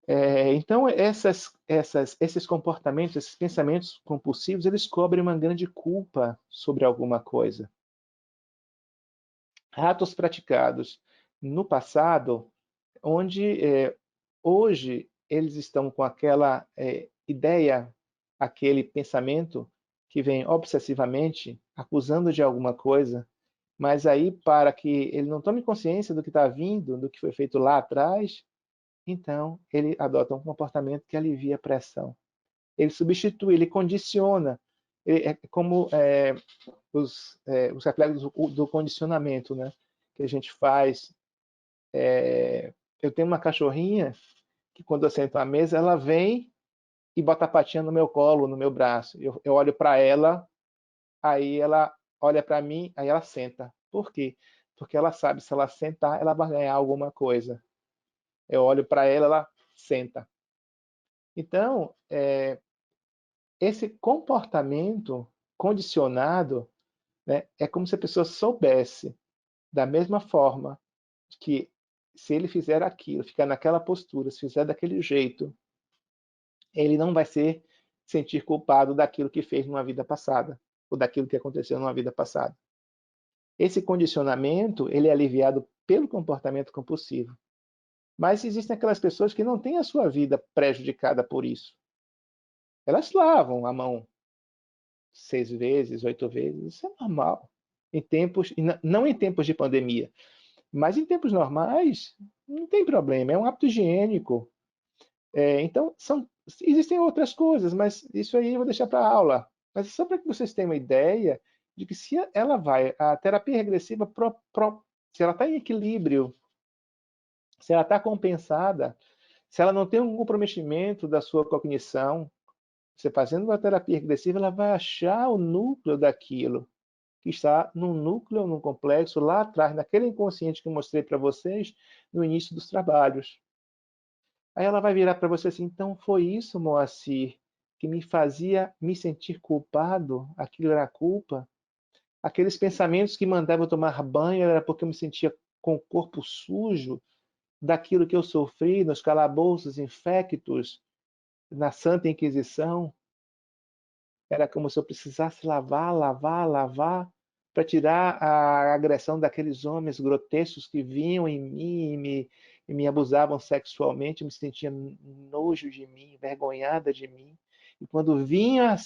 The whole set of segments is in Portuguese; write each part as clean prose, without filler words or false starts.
Então, esses comportamentos, esses pensamentos compulsivos, eles cobrem uma grande culpa sobre alguma coisa. Atos praticados no passado, onde hoje eles estão com aquela ideia, aquele pensamento que vem obsessivamente acusando de alguma coisa, mas aí para que ele não tome consciência do que está vindo, do que foi feito lá atrás, então ele adota um comportamento que alivia a pressão. Ele substitui, ele condiciona, é como os reflexos do condicionamento, né? Que a gente faz. Eu tenho uma cachorrinha que quando eu sento à mesa, ela vem e bota a patinha no meu colo, no meu braço. Eu olho para ela, aí ela olha para mim, aí ela senta. Por quê? Porque ela sabe, se ela sentar, ela vai ganhar alguma coisa. Eu olho para ela, ela senta. Então, esse comportamento condicionado, né, é como se a pessoa soubesse, da mesma forma, que se ele fizer aquilo, ficar naquela postura, se fizer daquele jeito, ele não vai sentir culpado daquilo que fez numa vida passada, ou daquilo que aconteceu numa vida passada. Esse condicionamento, ele é aliviado pelo comportamento compulsivo. Mas existem aquelas pessoas que não têm a sua vida prejudicada por isso. Elas lavam a mão 6 vezes, 8 vezes, isso é normal. Em tempos, não em tempos de pandemia, mas em tempos normais, não tem problema, é um hábito higiênico. Então, existem outras coisas, mas isso aí eu vou deixar para a aula. Mas só para que vocês tenham uma ideia de que se ela vai, a terapia regressiva, se ela está em equilíbrio, se ela está compensada, se ela não tem um comprometimento da sua cognição, você fazendo uma terapia regressiva, ela vai achar o núcleo daquilo que está no núcleo, no complexo, lá atrás, naquele inconsciente que eu mostrei para vocês no início dos trabalhos. Aí ela vai virar para você assim, então foi isso, Moacir, que me fazia me sentir culpado? Aquilo era culpa? Aqueles pensamentos que mandavam eu tomar banho era porque eu me sentia com o corpo sujo daquilo que eu sofri nos calabouços infectos, na Santa Inquisição? Era como se eu precisasse lavar, lavar, lavar, para tirar a agressão daqueles homens grotescos que vinham em mim e me abusavam sexualmente, eu me sentia nojo de mim, envergonhada de mim. E quando vinha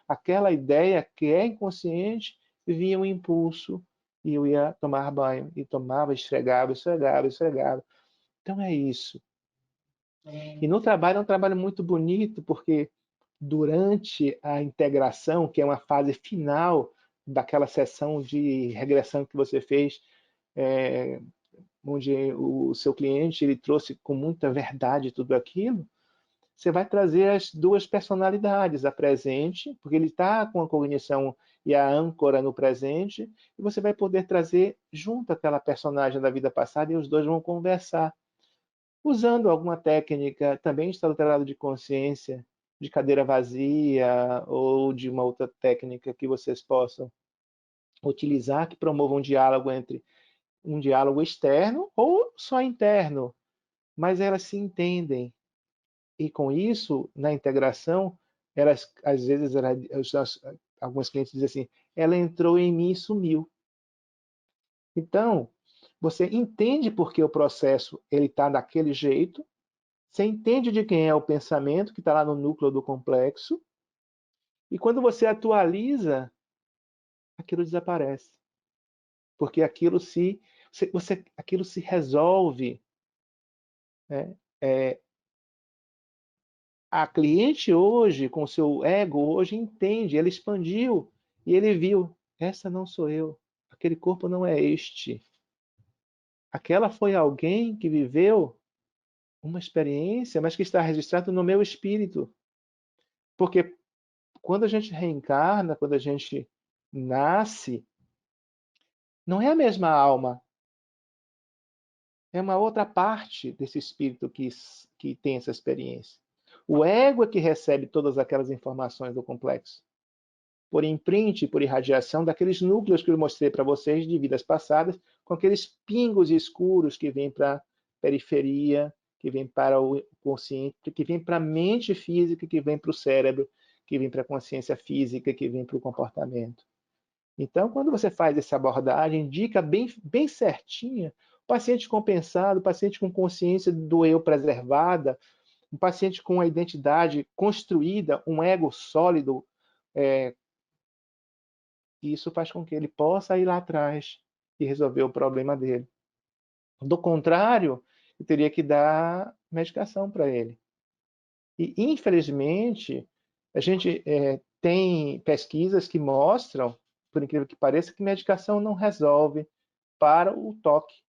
aquela ideia que é inconsciente, vinha um impulso e eu ia tomar banho. E tomava, esfregava, esfregava, esfregava. Então é isso. E no trabalho é um trabalho muito bonito, porque durante a integração, que é uma fase final daquela sessão de regressão que você fez, é, onde o seu cliente ele trouxe com muita verdade tudo aquilo, você vai trazer as duas personalidades, a presente, porque ele está com a cognição e a âncora no presente, e você vai poder trazer junto aquela personagem da vida passada e os dois vão conversar usando alguma técnica também está alterado de consciência, de cadeira vazia ou de uma outra técnica que vocês possam utilizar que promova um diálogo entre um diálogo externo ou só interno, mas elas se entendem e com isso na integração elas às vezes alguns clientes dizem assim, ela entrou em mim e sumiu. Então você entende porque o processo ele está daquele jeito. Você entende de quem é o pensamento que está lá no núcleo do complexo, e quando você atualiza, aquilo desaparece. Porque aquilo se resolve. Né? É, a cliente hoje, com o seu ego, hoje entende, ele expandiu e ele viu, essa não sou eu, aquele corpo não é este. Aquela foi alguém que viveu uma experiência, mas que está registrado no meu espírito. Porque quando a gente reencarna, quando a gente nasce, não é a mesma alma, é uma outra parte desse espírito que tem essa experiência. O ego é que recebe todas aquelas informações do complexo, por imprint, por irradiação daqueles núcleos que eu mostrei para vocês de vidas passadas, com aqueles pingos escuros que vêm para a periferia que vem para o consciente, que vem para a mente física, que vem para o cérebro, que vem para a consciência física, que vem para o comportamento. Então, quando você faz essa abordagem, indica bem certinha, o paciente compensado, o paciente com consciência do eu preservada, um paciente com a identidade construída, um ego sólido, isso faz com que ele possa ir lá atrás e resolver o problema dele. Do contrário, eu teria que dar medicação para ele. E, infelizmente, a gente tem pesquisas que mostram, por incrível que pareça, que medicação não resolve para o toque.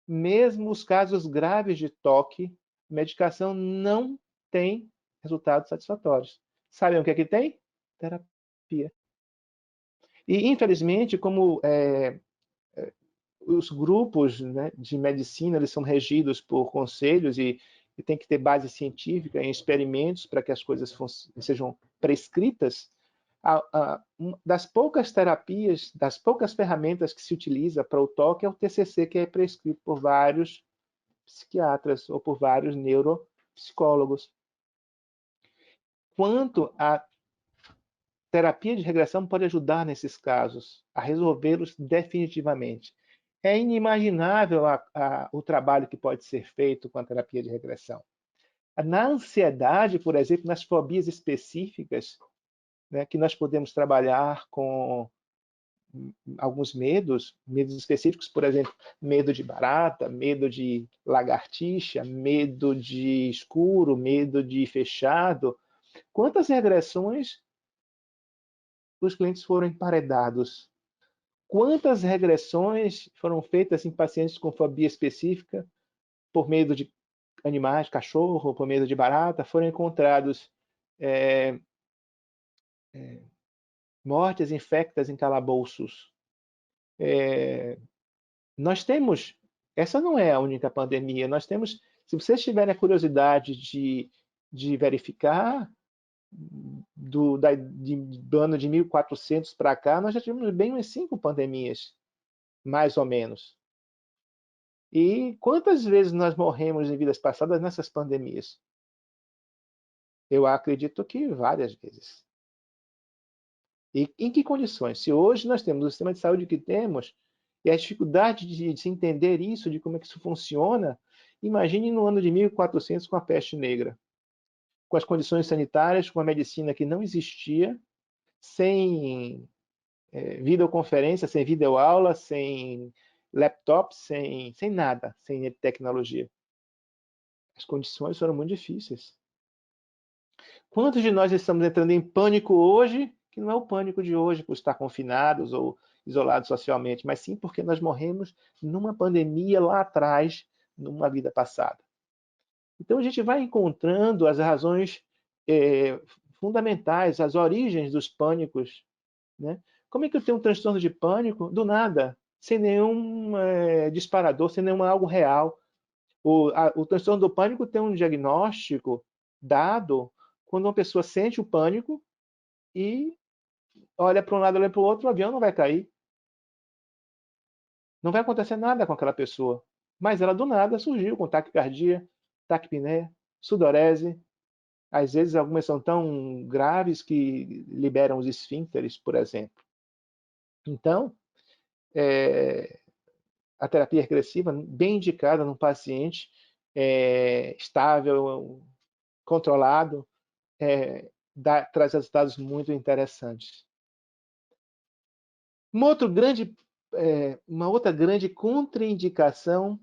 Mesmo os casos graves de toque, medicação não tem resultados satisfatórios. Sabem o que é que tem? Terapia. E, infelizmente, como os grupos, né, de medicina eles são regidos por conselhos e tem que ter base científica em experimentos para que as coisas sejam prescritas, das poucas terapias, das poucas ferramentas que se utiliza para o toque é o TCC, que é prescrito por vários psiquiatras ou por vários neuropsicólogos. Quanto a terapia de regressão pode ajudar nesses casos, a resolvê-los definitivamente. É inimaginável o trabalho que pode ser feito com a terapia de regressão. Na ansiedade, por exemplo, nas fobias específicas, né, que nós podemos trabalhar com alguns medos específicos, por exemplo, medo de barata, medo de lagartixa, medo de escuro, medo de fechado. Quantas regressões os clientes foram emparedados? Quantas regressões foram feitas em pacientes com fobia específica por medo de animais, cachorro, por medo de barata, foram encontrados mortes infectas em calabouços. Nós temos, essa não é a única pandemia, nós temos, se vocês tiverem a curiosidade de verificar, do ano de 1400 para cá, nós já tivemos bem umas 5 pandemias, mais ou menos. E quantas vezes nós morremos em vidas passadas nessas pandemias? Eu acredito que várias vezes. E em que condições? Se hoje nós temos o sistema de saúde que temos e a dificuldade de se entender isso, de como é que isso funciona, imagine no ano de 1400 com a peste negra, com as condições sanitárias, com a medicina que não existia, sem videoconferência, sem videoaula, sem laptop, sem nada, sem tecnologia. As condições foram muito difíceis. Quantos de nós estamos entrando em pânico hoje, que não é o pânico de hoje por estar confinados ou isolados socialmente, mas sim porque nós morremos numa pandemia lá atrás, numa vida passada. Então a gente vai encontrando as razões fundamentais, as origens dos pânicos, né? Como é que eu tenho um transtorno de pânico do nada, sem nenhum disparador, sem nenhum algo real? O transtorno do pânico tem um diagnóstico dado quando uma pessoa sente o pânico e olha para um lado, olha para o outro, o avião não vai cair. Não vai acontecer nada com aquela pessoa. Mas ela do nada surgiu com taquicardia, taquipneia, sudorese. Às vezes algumas são tão graves que liberam os esfíncteres, por exemplo. Então, a terapia regressiva, bem indicada num paciente estável, controlado, traz resultados muito interessantes. Uma outra grande contraindicação,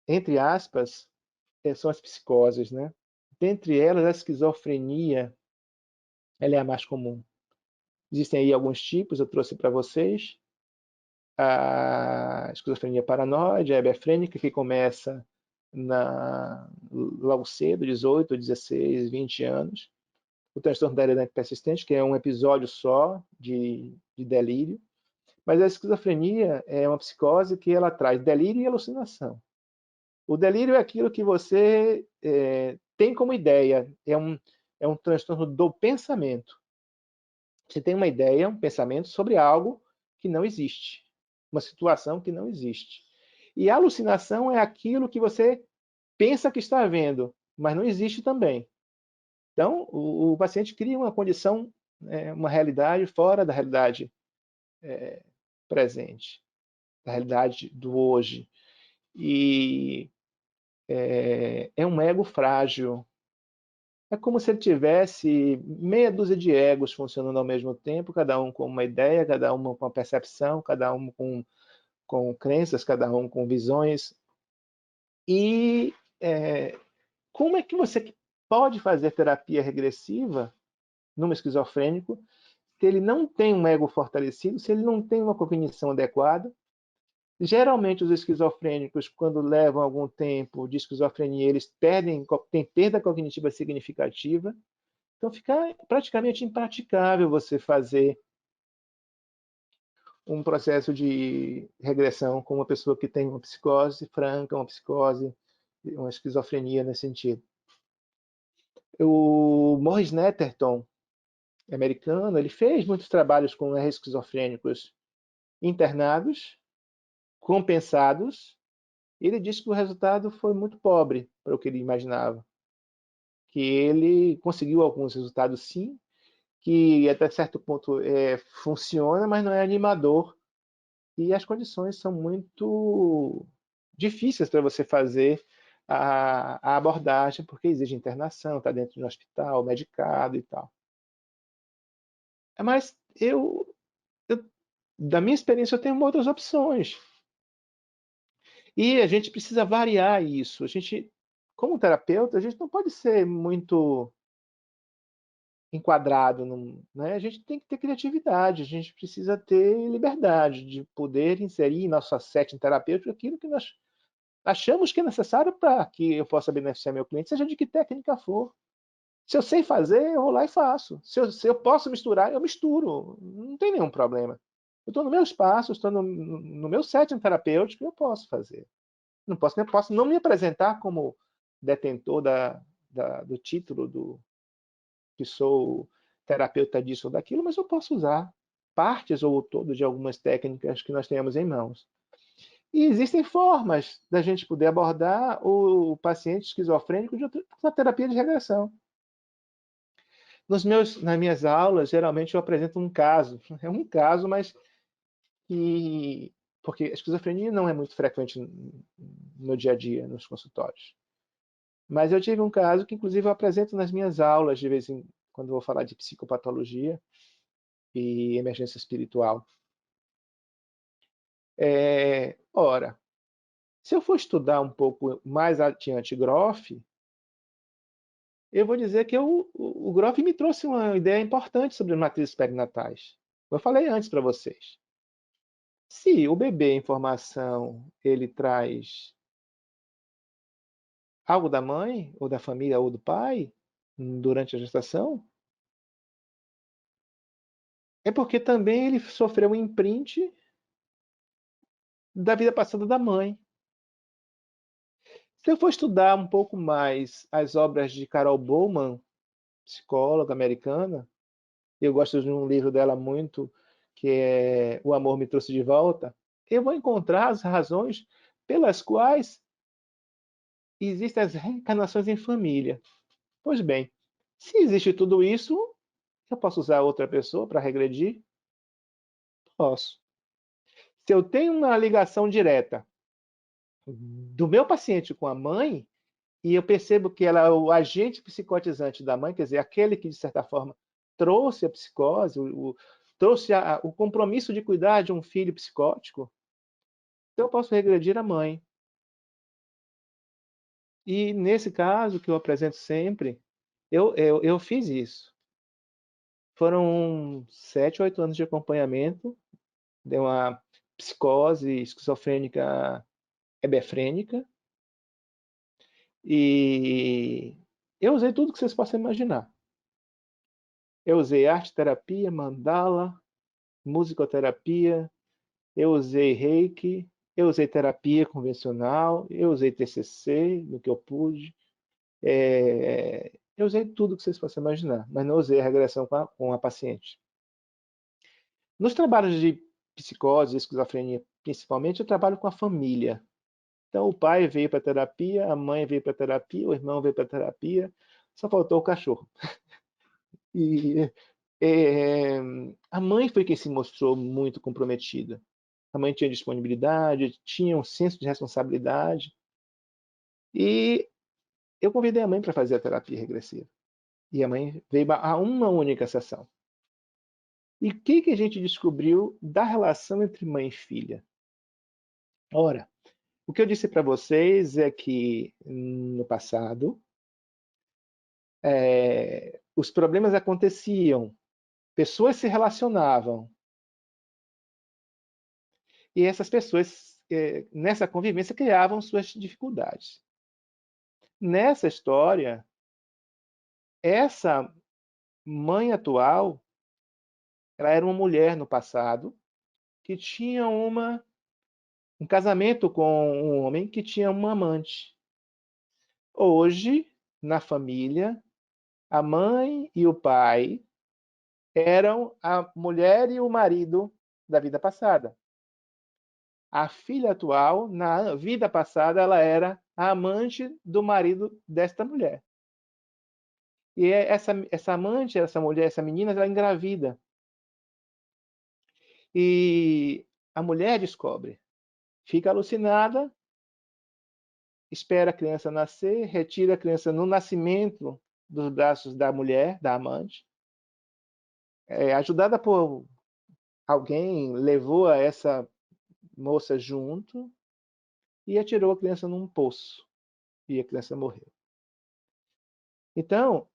entre aspas, são as psicoses, né? Dentre elas, a esquizofrenia, ela é a mais comum. Existem aí alguns tipos, eu trouxe para vocês. A esquizofrenia paranoide, a hebefrênica, que começa logo cedo, 18, 16, 20 anos. O transtorno delirante persistente, que é um episódio só de delírio. Mas a esquizofrenia é uma psicose que ela traz delírio e alucinação. O delírio é aquilo que você tem como ideia, é um transtorno do pensamento. Você tem uma ideia, um pensamento sobre algo que não existe, uma situação que não existe. E a alucinação é aquilo que você pensa que está vendo, mas não existe também. Então, o paciente cria uma condição, uma realidade fora da realidade presente, da realidade do hoje. E é um ego frágil. É como se ele tivesse meia dúzia de egos funcionando ao mesmo tempo, cada um com uma ideia, cada um com uma percepção, cada um com crenças, cada um com visões. E como é que você pode fazer terapia regressiva num esquizofrênico se ele não tem um ego fortalecido, se ele não tem uma cognição adequada? Geralmente, os esquizofrênicos, quando levam algum tempo de esquizofrenia, eles têm perda cognitiva significativa. Então, fica praticamente impraticável você fazer um processo de regressão com uma pessoa que tem uma psicose franca, uma psicose, uma esquizofrenia nesse sentido. O Morris Netterton, americano, ele fez muitos trabalhos com esquizofrênicos internados, compensados. Ele disse que o resultado foi muito pobre para o que ele imaginava, que ele conseguiu alguns resultados sim, que até certo ponto funciona, mas não é animador. E as condições são muito difíceis para você fazer a abordagem, porque exige internação, está dentro de um hospital, medicado e tal. Mas da minha experiência, eu tenho outras opções. E a gente precisa variar isso. A gente, como terapeuta, a gente não pode ser muito enquadrado, né? A gente tem que ter criatividade, a gente precisa ter liberdade de poder inserir em nossa setting terapêutica aquilo que nós achamos que é necessário para que eu possa beneficiar meu cliente, seja de que técnica for. Se eu sei fazer, eu vou lá e faço. Se eu posso misturar, eu misturo. Não tem nenhum problema. Eu estou no meu espaço, estou no meu setting terapêutico, eu posso fazer. Posso não me apresentar como detentor do título que sou terapeuta disso ou daquilo, mas eu posso usar partes ou todo de algumas técnicas que nós temos em mãos. E existem formas da gente poder abordar o paciente esquizofrênico de uma terapia de regressão. Nas minhas aulas, geralmente eu apresento um caso. É um caso, mas que... Porque a esquizofrenia não é muito frequente no dia a dia, nos consultórios. Mas eu tive um caso que, inclusive, eu apresento nas minhas aulas, de vez em quando eu vou falar de psicopatologia e emergência espiritual. Ora, se eu for estudar um pouco mais adiante Groff, eu vou dizer que o Groff me trouxe uma ideia importante sobre as matrizes perinatais. Eu falei antes para vocês. Se o bebê em formação ele traz algo da mãe, ou da família, ou do pai, durante a gestação, é porque também ele sofreu um imprint da vida passada da mãe. Se eu for estudar um pouco mais as obras de Carol Bowman, psicóloga americana, eu gosto de um livro dela muito, que é O Amor Me Trouxe de Volta, eu vou encontrar as razões pelas quais existem as reencarnações em família. Pois bem, se existe tudo isso, eu posso usar outra pessoa para regredir? Posso. Se eu tenho uma ligação direta do meu paciente com a mãe, e eu percebo que ela é o agente psicotizante da mãe, quer dizer, aquele que, de certa forma, trouxe a psicose, trouxe o compromisso de cuidar de um filho psicótico, então eu posso regredir a mãe. E, nesse caso, que eu apresento sempre, eu fiz isso. Foram 7, 8 anos de acompanhamento de uma psicose esquizofrênica hebefrênica, e eu usei tudo que vocês possam imaginar. Eu usei arte terapia, mandala, musicoterapia, eu usei reiki, eu usei terapia convencional, eu usei TCC no que eu pude, eu usei tudo que vocês possam imaginar, mas não usei a regressão com a paciente. Nos trabalhos de psicose e esquizofrenia, principalmente, eu trabalho com a família. Então, o pai veio para a terapia, a mãe veio para a terapia, o irmão veio para a terapia, só faltou o cachorro. E é, a mãe foi quem se mostrou muito comprometida. A mãe tinha disponibilidade, tinha um senso de responsabilidade. E eu convidei a mãe para fazer a terapia regressiva. E a mãe veio a uma única sessão. E o que a gente descobriu da relação entre mãe e filha? Ora, o que eu disse para vocês é que no passado os problemas aconteciam, pessoas se relacionavam e essas pessoas nessa convivência criavam suas dificuldades. Nessa história, essa mãe atual, ela era uma mulher no passado que tinha um casamento com um homem que tinha uma amante. Hoje, na família, a mãe e o pai eram a mulher e o marido da vida passada. A filha atual, na vida passada, ela era a amante do marido desta mulher. E essa amante, essa mulher, essa menina, ela engravida. E a mulher descobre, fica alucinada, espera a criança nascer, retira a criança no nascimento dos braços da mulher, da amante. Ajudada por alguém, levou a essa moça junto e atirou a criança num poço. E a criança morreu. Então,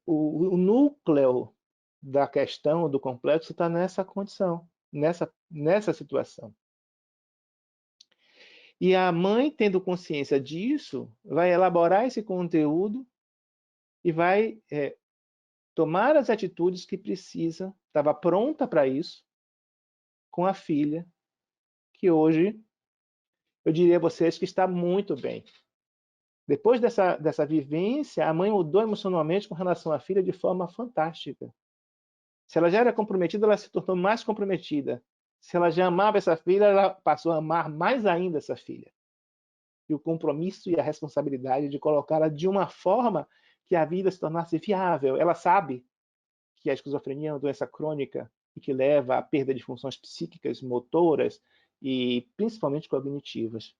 o núcleo da questão, do complexo, está nessa condição, nessa situação. E a mãe, tendo consciência disso, vai elaborar esse conteúdo e vai tomar as atitudes que precisa, estava pronta para isso, com a filha, que hoje, eu diria a vocês que está muito bem. Depois dessa vivência, a mãe mudou emocionalmente com relação à filha de forma fantástica. Se ela já era comprometida, ela se tornou mais comprometida. Se ela já amava essa filha, ela passou a amar mais ainda essa filha. E o compromisso e a responsabilidade de colocá-la de uma forma que a vida se tornasse viável. Ela sabe que a esquizofrenia é uma doença crônica e que leva à perda de funções psíquicas, motoras e principalmente cognitivas.